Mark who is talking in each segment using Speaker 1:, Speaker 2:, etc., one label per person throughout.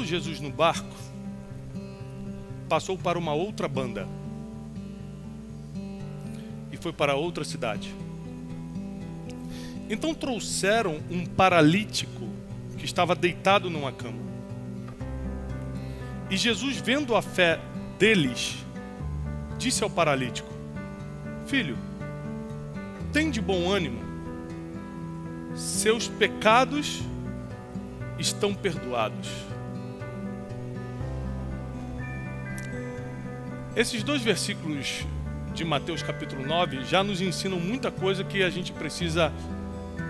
Speaker 1: Jesus no barco, passou para uma outra banda e foi para outra cidade. Então trouxeram um paralítico que estava deitado numa cama. E Jesus, vendo a fé deles, disse ao paralítico: filho, tem de bom ânimo, seus pecados estão perdoados. Esses dois versículos de Mateus capítulo 9 já nos ensinam muita coisa que a gente precisa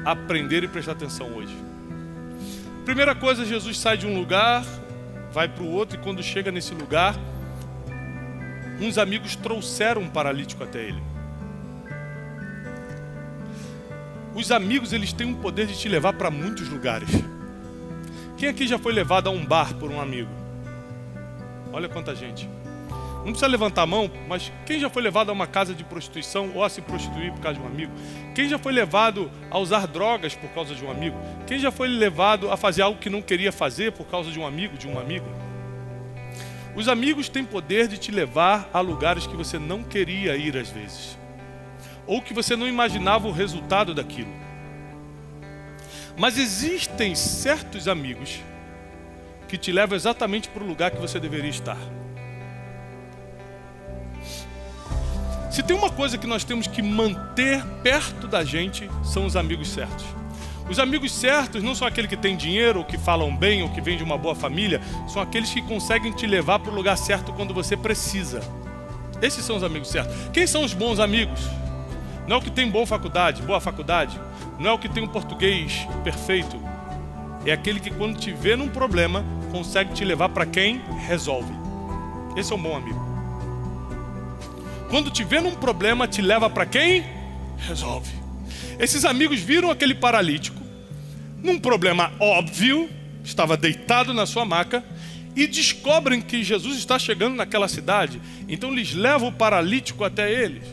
Speaker 1: aprender e prestar atenção hoje. Primeira coisa, Jesus sai de um lugar, vai para o outro, e quando chega nesse lugar, uns amigos trouxeram um paralítico até ele. Os amigos, eles têm o poder de te levar para muitos lugares. Quem aqui já foi levado a um bar por um amigo? Olha quanta gente. Não precisa levantar a mão, mas quem já foi levado a uma casa de prostituição ou a se prostituir por causa de um amigo? Quem já foi levado a usar drogas por causa de um amigo? Quem já foi levado a fazer algo que não queria fazer por causa de um amigo, de uma amiga? Os amigos têm poder de te levar a lugares que você não queria ir às vezes, ou que você não imaginava o resultado daquilo. Mas existem certos amigos que te levam exatamente para o lugar que você deveria estar. Se tem uma coisa que nós temos que manter perto da gente, são os amigos certos. Os amigos certos não são aqueles que têm dinheiro, ou que falam bem, ou que vêm de uma boa família. São aqueles que conseguem te levar para o lugar certo quando você precisa. Esses são os amigos certos. Quem são os bons amigos? Não é o que tem boa faculdade, não é o que tem um português perfeito. É aquele que quando te vê num problema, consegue te levar para quem resolve. Esse é um bom amigo. Quando te vê num problema, te leva para quem resolve. Esses amigos viram aquele paralítico num problema óbvio, estava deitado na sua maca, e descobrem que Jesus está chegando naquela cidade. Então eles levam o paralítico até eles.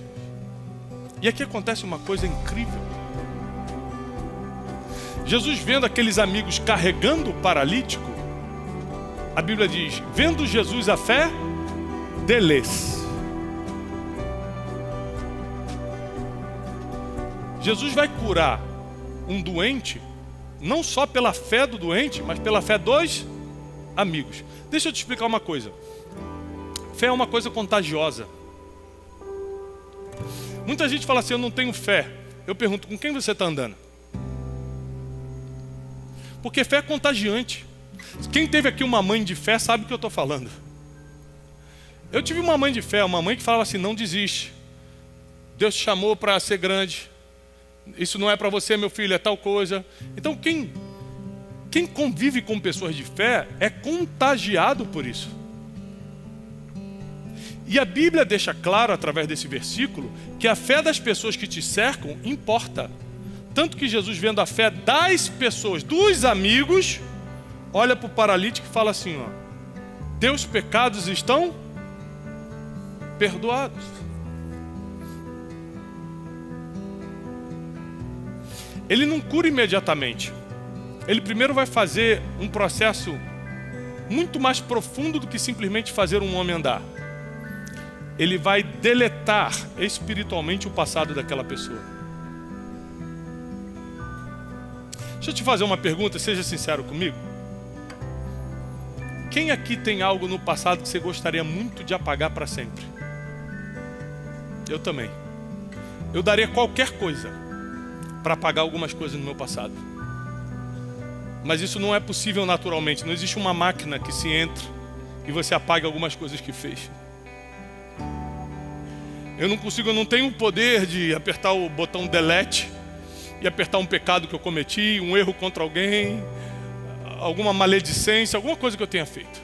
Speaker 1: E aqui acontece uma coisa incrível. Jesus, vendo aqueles amigos carregando o paralítico, a Bíblia diz: vendo Jesus a fé deles. Jesus vai curar um doente, não só pela fé do doente, mas pela fé dos amigos. Deixa eu te explicar uma coisa. Fé é uma coisa contagiosa. Muita gente fala assim: eu não tenho fé. Eu pergunto: com quem você está andando? Porque fé é contagiante. Quem teve aqui uma mãe de fé sabe o que eu estou falando. Eu tive uma mãe de fé, uma mãe que falava assim: não desiste. Deus te chamou para ser grande. Isso não é para você, meu filho, é tal coisa. Então quem convive com pessoas de fé é contagiado por isso. E a Bíblia deixa claro, através desse versículo, que a fé das pessoas que te cercam importa. Tanto que Jesus, vendo a fé das pessoas, dos amigos, olha para o paralítico e fala assim: ó, teus pecados estão perdoados. Ele não cura imediatamente. Ele primeiro vai fazer um processo muito mais profundo do que simplesmente fazer um homem andar. Ele vai deletar espiritualmente o passado daquela pessoa. Deixa eu te fazer uma pergunta, seja sincero comigo. Quem aqui tem algo no passado que você gostaria muito de apagar para sempre? Eu também. Eu daria qualquer coisa para apagar algumas coisas no meu passado. Mas isso não é possível naturalmente. Não existe uma máquina que se entre e você apague algumas coisas que fez. Eu não tenho o poder de apertar o botão delete e apertar um pecado que eu cometi, um erro contra alguém, alguma maledicência, alguma coisa que eu tenha feito.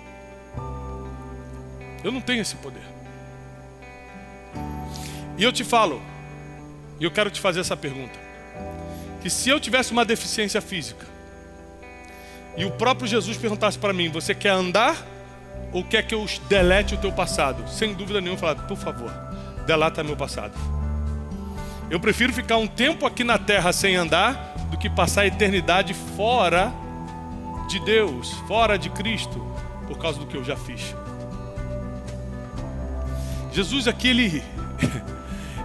Speaker 1: Eu não tenho esse poder. E eu te falo, e eu quero te fazer essa pergunta, que se eu tivesse uma deficiência física e o próprio Jesus perguntasse para mim: você quer andar ou quer que eu delete o teu passado? Sem dúvida nenhuma, eu falaria: por favor, delata meu passado. Eu prefiro ficar um tempo aqui na terra sem andar do que passar a eternidade fora de Deus, fora de Cristo, por causa do que eu já fiz. Jesus aqui,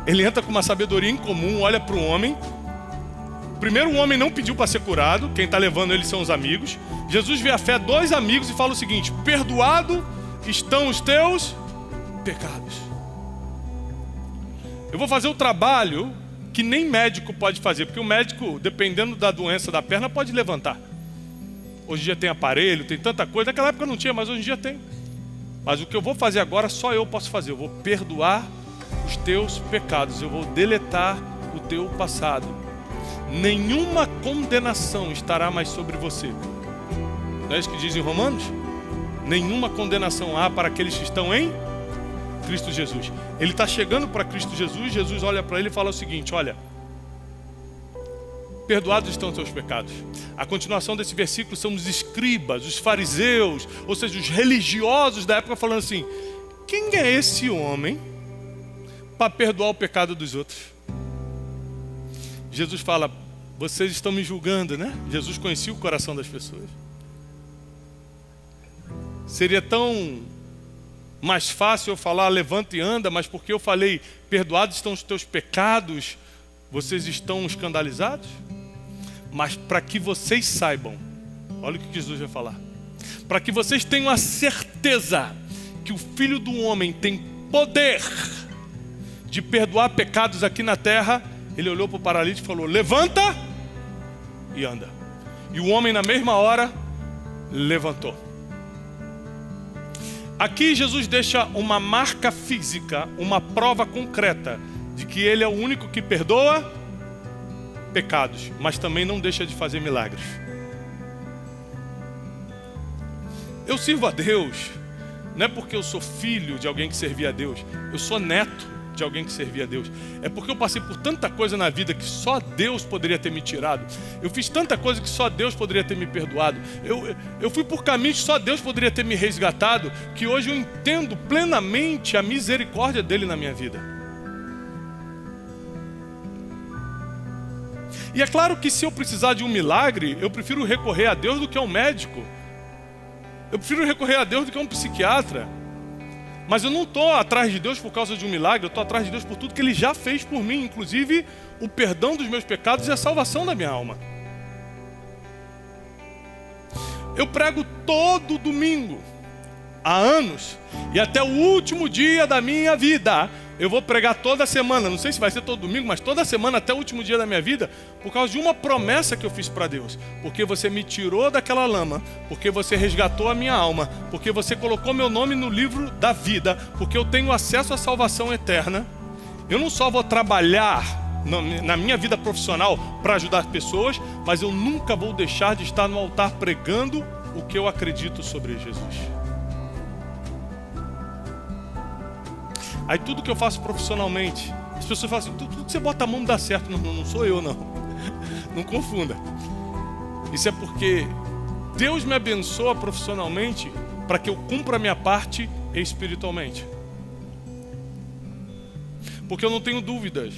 Speaker 1: ele entra com uma sabedoria incomum, olha para o homem. Primeiro, o homem não pediu para ser curado, quem está levando ele são os amigos. Jesus vê a fé dos amigos e fala o seguinte: perdoado estão os teus pecados. Eu vou fazer o trabalho que nem médico pode fazer, porque o médico, dependendo da doença da perna, pode levantar. Hoje em dia tem aparelho, tem tanta coisa. Naquela época não tinha, mas hoje em dia tem. Mas o que eu vou fazer agora, só eu posso fazer. Eu vou perdoar os teus pecados. Eu vou deletar o teu passado. Nenhuma condenação estará mais sobre você. Não é isso que diz em Romanos? Nenhuma condenação há para aqueles que estão em Cristo Jesus. Ele está chegando para Cristo Jesus. Jesus olha para ele e fala o seguinte: olha, perdoados estão os teus pecados. A continuação desse versículo são os escribas, os fariseus, ou seja, os religiosos da época, falando assim: quem é esse homem para perdoar o pecado dos outros? Jesus fala: vocês estão me julgando, né? Jesus conhecia o coração das pessoas. Seria tão mais fácil eu falar levanta e anda, mas porque eu falei perdoados estão os teus pecados, vocês estão escandalizados? Mas para que vocês saibam, olha o que Jesus vai falar, para que vocês tenham a certeza que o Filho do Homem tem poder de perdoar pecados aqui na terra, ele olhou para o paralítico e falou: levanta e anda. E o homem na mesma hora levantou. Aqui Jesus deixa uma marca física, uma prova concreta de que ele é o único que perdoa pecados, mas também não deixa de fazer milagres. Eu sirvo a Deus, não é porque eu sou filho de alguém que servia a Deus, eu sou neto de alguém que servia a Deus. É porque eu passei por tanta coisa na vida que só Deus poderia ter me tirado. Eu fiz tanta coisa que só Deus poderia ter me perdoado. Eu fui por caminhos que só Deus poderia ter me resgatado, que hoje eu entendo plenamente a misericórdia dele na minha vida. E é claro que se eu precisar de um milagre, eu prefiro recorrer a Deus do que a um médico. Eu prefiro recorrer a Deus do que a um psiquiatra. Mas eu não estou atrás de Deus por causa de um milagre, eu estou atrás de Deus por tudo que Ele já fez por mim, inclusive o perdão dos meus pecados e a salvação da minha alma. Eu prego todo domingo, há anos, e até o último dia da minha vida. Eu vou pregar toda semana, não sei se vai ser todo domingo, mas toda semana até o último dia da minha vida, por causa de uma promessa que eu fiz para Deus. Porque você me tirou daquela lama, porque você resgatou a minha alma, porque você colocou meu nome no livro da vida, porque eu tenho acesso à salvação eterna. Eu não só vou trabalhar na minha vida profissional para ajudar pessoas, mas eu nunca vou deixar de estar no altar pregando o que eu acredito sobre Jesus. Aí tudo que eu faço profissionalmente, as pessoas falam assim: tudo que você bota a mão dá certo. Não sou eu, não. Não confunda. Isso é porque Deus me abençoa profissionalmente para que eu cumpra a minha parte espiritualmente. Porque eu não tenho dúvidas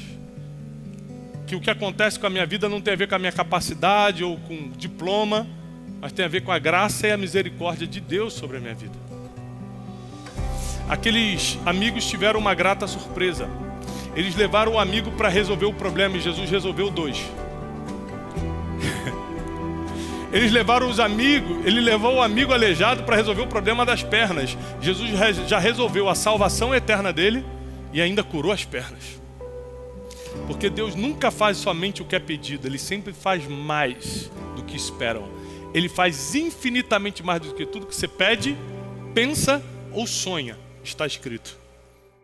Speaker 1: que o que acontece com a minha vida não tem a ver com a minha capacidade ou com diploma, mas tem a ver com a graça e a misericórdia de Deus sobre a minha vida. Aqueles amigos tiveram uma grata surpresa. Eles levaram o amigo para resolver o problema e Jesus resolveu 2. Eles levaram os amigos, ele levou o amigo aleijado para resolver o problema das pernas. Jesus já resolveu a salvação eterna dele e ainda curou as pernas. Porque Deus nunca faz somente o que é pedido, Ele sempre faz mais do que esperam. Ele faz infinitamente mais do que tudo que você pede, pensa ou sonha. Está escrito.